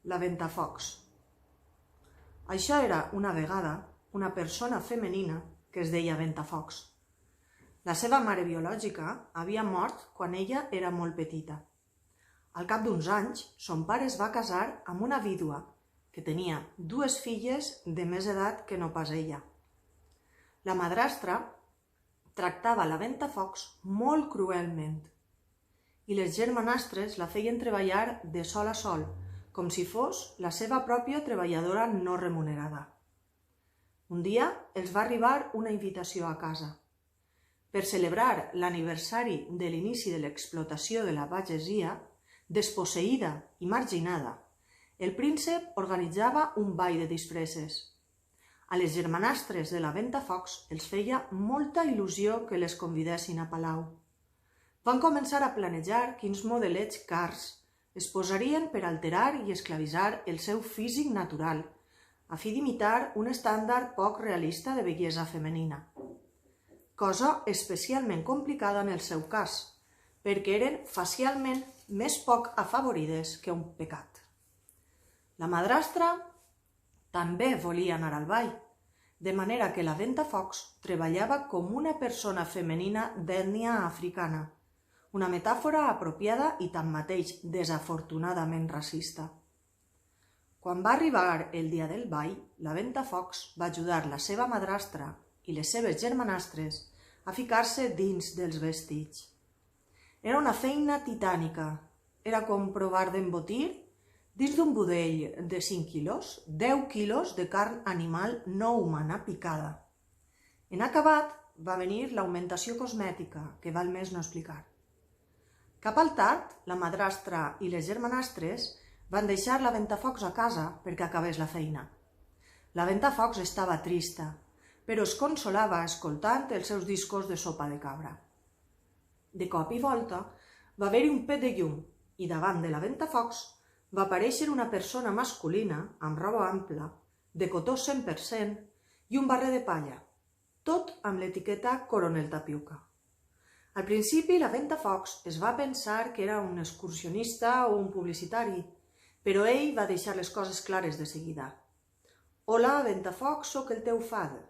la Ventafocs. Això era una vegada una persona femenina que es deia Ventafocs. La seva mare biològica havia mort quan ella era molt petita. Al cap d'uns anys, son pare es va casar amb una vídua que tenia 2 filles de més edat que no pas ella. La madrastra tractava la Ventafocs molt cruelment i les germanastres la feien treballar de sol a sol, com si fos la seva pròpia treballadora no remunerada. Un dia els va arribar una invitació a casa. Per celebrar l'aniversari de l'inici de l'explotació de la pagesia, desposseïda i marginada, el príncep organitzava un ball de disfresses. A les germanastres de la Ventafocs els feia molta il·lusió que les convidessin a palau. Van començar a planejar quins modelets cars es posarien per alterar i esclavitzar el seu físic natural, a fi d'imitar un estàndard poc realista de bellesa femenina. Cosa especialment complicada en el seu cas, perquè eren facialment més poc afavorides que un pecat. La madrastra també volia anar al ball, de manera que la Ventafocs treballava com una persona femenina d'ètnia africana, una metàfora apropiada i tanmateix desafortunadament racista. Quan va arribar el dia del ball, la Ventafocs va ajudar la seva madrastra i les seves germanastres a ficar-se dins dels vestits. Era una feina titànica. Era com provar d'embotir dins d'un budell de 5 quilos, 10 quilos de carn animal no humana picada. En acabat va venir l'augmentació cosmètica, que val més no explicar. Cap al tard, la madrastra i les germanastres van deixar la Ventafocs a casa perquè acabés la feina. La Ventafocs estava trista, però es consolava escoltant els seus discos de sopa de cabra. De cop i volta va haver-hi un pet de llum i davant de la Ventafocs va aparèixer una persona masculina amb roba ampla, de cotó 100% i un barret de palla, tot amb l'etiqueta Coronel Tapiuca. Al principi la Ventafocs es va pensar que era un excursionista o un publicitari, però ell va deixar les coses clares de seguida. «Hola, Ventafocs, sóc el teu fada»,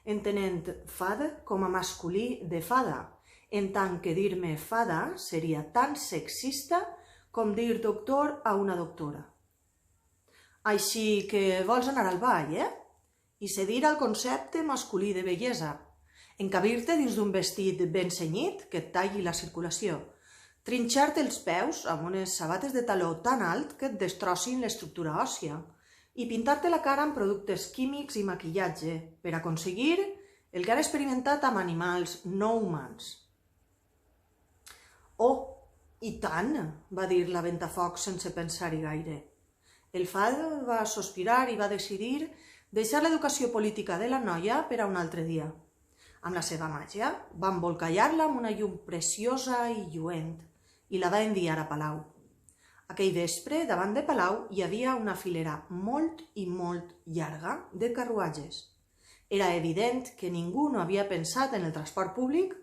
entenent fada com a masculí de fada, en tant que dir-me fada seria tan sexista com dir doctor a una doctora. Així que vols anar al ball, I cedir al concepte masculí de bellesa, encabir-te dins d'un vestit ben cenyit que et talli la circulació, trinxar-te els peus amb unes sabates de taló tan alt que et destrossin l'estructura òssia i pintar-te la cara amb productes químics i maquillatge per aconseguir el que han experimentat amb animals no humans. «Oh, i tant!», va dir la Ventafocs sense pensar-hi gaire. El fada va sospirar i va decidir deixar l'educació política de la noia per a un altre dia. Amb la seva màgia va embolcallar-la amb una llum preciosa i lluent i la va enviar a palau. Aquell vespre, davant de palau, hi havia una filera molt i molt llarga de carruatges. Era evident que ningú no havia pensat en el transport públic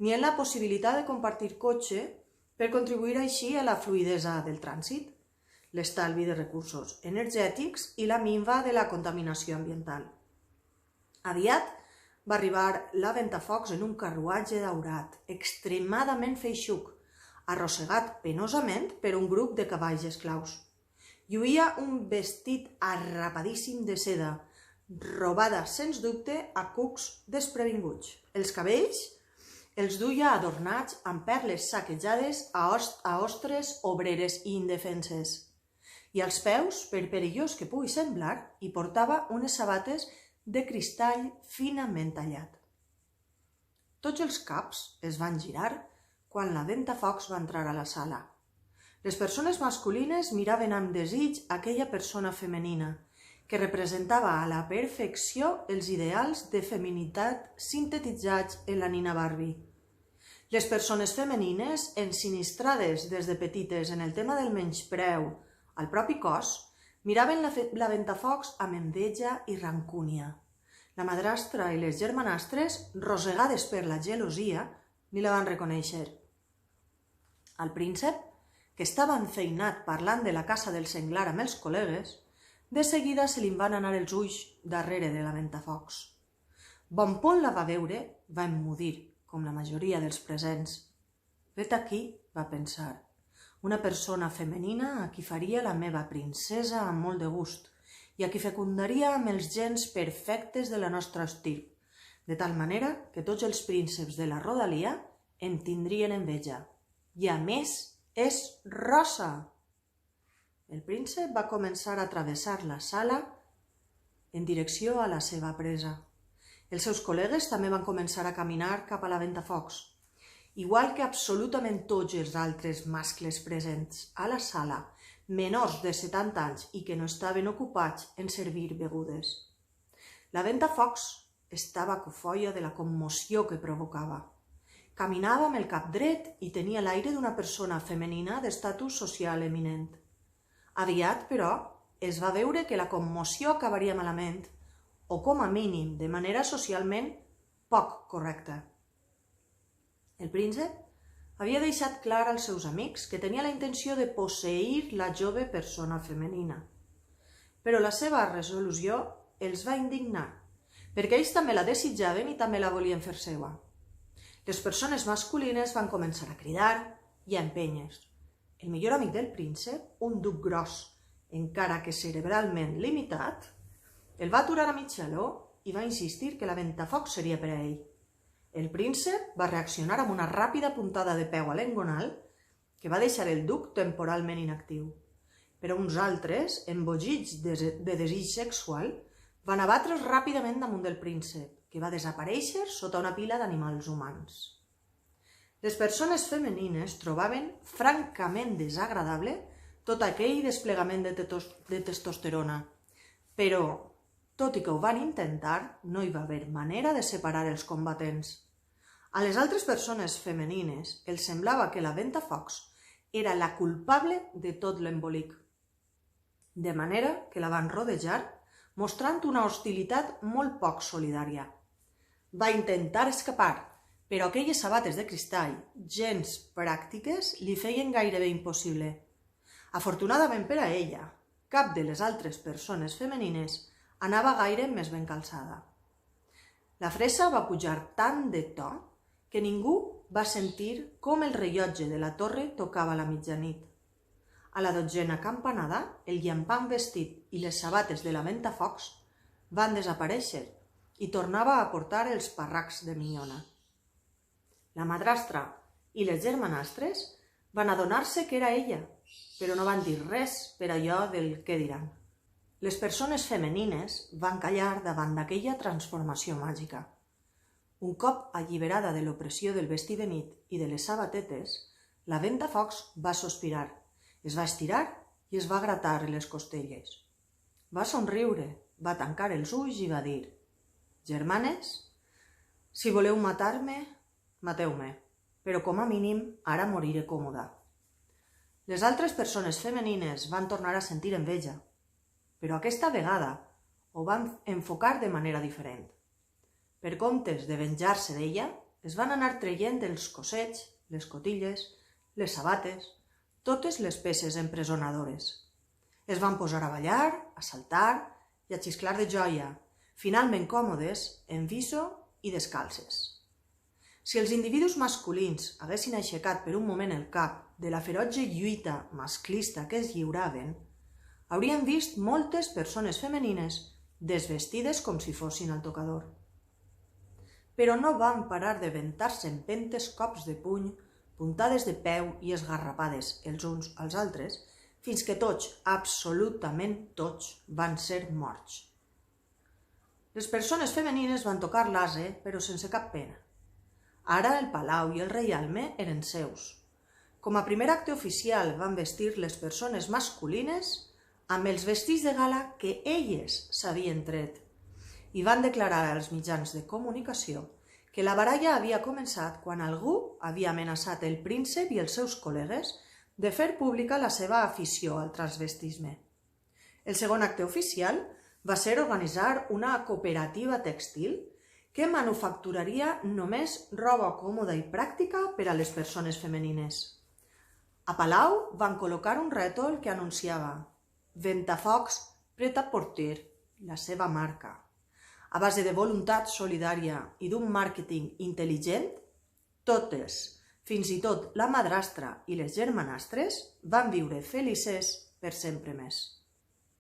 ni en la possibilitat de compartir cotxe per contribuir així a la fluïdesa del trànsit, l'estalvi de recursos energètics i la minva de la contaminació ambiental. Aviat va arribar la Ventafocs en un carruatge daurat, extremadament feixuc, arrossegat penosament per un grup de cavalls esclaus. Lluïa un vestit arrapadíssim de seda, robada sens dubte a cucs desprevinguts. Els cabells els duia adornats amb perles saquejades a ostres obreres i indefenses. I als peus, per perillós que pugui semblar, hi portava unes sabates de cristall finament tallat. Tots els caps es van girar quan la Ventafocs va entrar a la sala. Les persones masculines miraven amb desig aquella persona femenina, que representava a la perfecció els ideals de feminitat sintetitzats en la nina Barbie. Les persones femenines, ensinistrades des de petites en el tema del menyspreu al propi cos, miraven la Ventafocs amb enveja i rancúnia. La madrastra i les germanastres, rosegades per la gelosia, ni la van reconèixer. Al príncep, que estava enfeinat parlant de la caça del senglar amb els col·legues, de seguida se li van anar els ulls darrere de la ventafocs. Bonpont la va veure, va emmudir, com la majoria dels presents. Vet aquí, va pensar, una persona femenina a qui faria la meva princesa amb molt de gust i a qui fecundaria amb els gens perfectes de la nostra estirp, de tal manera que tots els prínceps de la rodalia en tindrien enveja. I a més, és rosa! El príncep va començar a travessar la sala en direcció a la seva presa. Els seus col·legues també van començar a caminar cap a la ventafocs, igual que absolutament tots els altres mascles presents a la sala, menors de 70 anys i que no estaven ocupats en servir begudes. La ventafocs estava cofoia de la commoció que provocava. Caminava amb el cap dret i tenia l'aire d'una persona femenina d'estatus social eminent. Aviat, però, es va veure que la commoció acabaria malament, o com a mínim de manera socialment poc correcta. El príncep havia deixat clar als seus amics que tenia la intenció de posseir la jove persona femenina, però la seva resolució els va indignar, perquè ells també la desitjaven i també la volien fer seva. Les persones masculines van començar a cridar i a empènyer. El millor amic del príncep, un duc gros, encara que cerebralment limitat, el va aturar a mig xaló i va insistir que la ventafocs seria per a ell. El príncep va reaccionar amb una ràpida puntada de peu a l'engonal que va deixar el duc temporalment inactiu. Però uns altres, embogits de desig sexual, van abatre's ràpidament damunt del príncep, que va desaparèixer sota una pila d'animals humans. Les persones femenines trobaven francament desagradable tot aquell desplegament de testosterona, però, tot i que ho van intentar, no hi va haver manera de separar els combatents. A les altres persones femenines els semblava que la ventafocs era la culpable de tot l'embolic, de manera que la van rodejar mostrant una hostilitat molt poc solidària. Va intentar escapar, però aquelles sabates de cristall, gens pràctiques, li feien gairebé impossible. Afortunadament per a ella, cap de les altres persones femenines anava gaire més ben calçada. La fressa va pujar tant de to que ningú va sentir com el rellotge de la torre tocava la mitjanit. A la 12a campanada, el llampant vestit i les sabates de la ventafocs van desaparèixer i tornava a portar els parracs de minyona. La madrastra i les germanastres van adonar-se que era ella, però no van dir res per allò del què diran. Les persones femenines van callar davant d'aquella transformació màgica. Un cop alliberada de l'opressió del vestit de nit i de les sabatetes, la ventafocs va sospirar, es va estirar i es va gratar les costelles. Va somriure, va tancar els ulls i va dir: «Germanes, si voleu matar-me, mateu-me, però com a mínim ara moriré còmoda». Les altres persones femenines van tornar a sentir enveja, però aquesta vegada ho van enfocar de manera diferent. Per comptes de venjar-se d'ella, es van anar traient els cossets, les cotilles, les sabates, totes les peces empresonadores. Es van posar a ballar, a saltar i a xisclar de joia, finalment còmodes, en viso i descalces. Si els individus masculins haguessin aixecat per un moment el cap de la ferotge lluita masclista que es lliuraven, haurien vist moltes persones femenines desvestides com si fossin al tocador. Però no van parar de ventar-se empentes cops de puny, puntades de peu i esgarrapades els uns als altres, fins que tots, absolutament tots, van ser morts. Les persones femenines van tocar l'ase, però sense cap pena. Ara el palau i el reialme eren seus. Com a primer acte oficial van vestir les persones masculines amb els vestits de gala que elles s'havien tret i van declarar als mitjans de comunicació que la baralla havia començat quan algú havia amenaçat el príncep i els seus col·legues de fer pública la seva afició al transvestisme. El segon acte oficial va ser organitzar una cooperativa tèxtil que manufacturaria només roba còmoda i pràctica per a les persones femenines. A Palau van col·locar un rètol que anunciava Ventafocs Pret-a-Porter, la seva marca. A base de voluntat solidària i d'un màrqueting intel·ligent, totes, fins i tot la madrastra i les germanastres, van viure felices per sempre més.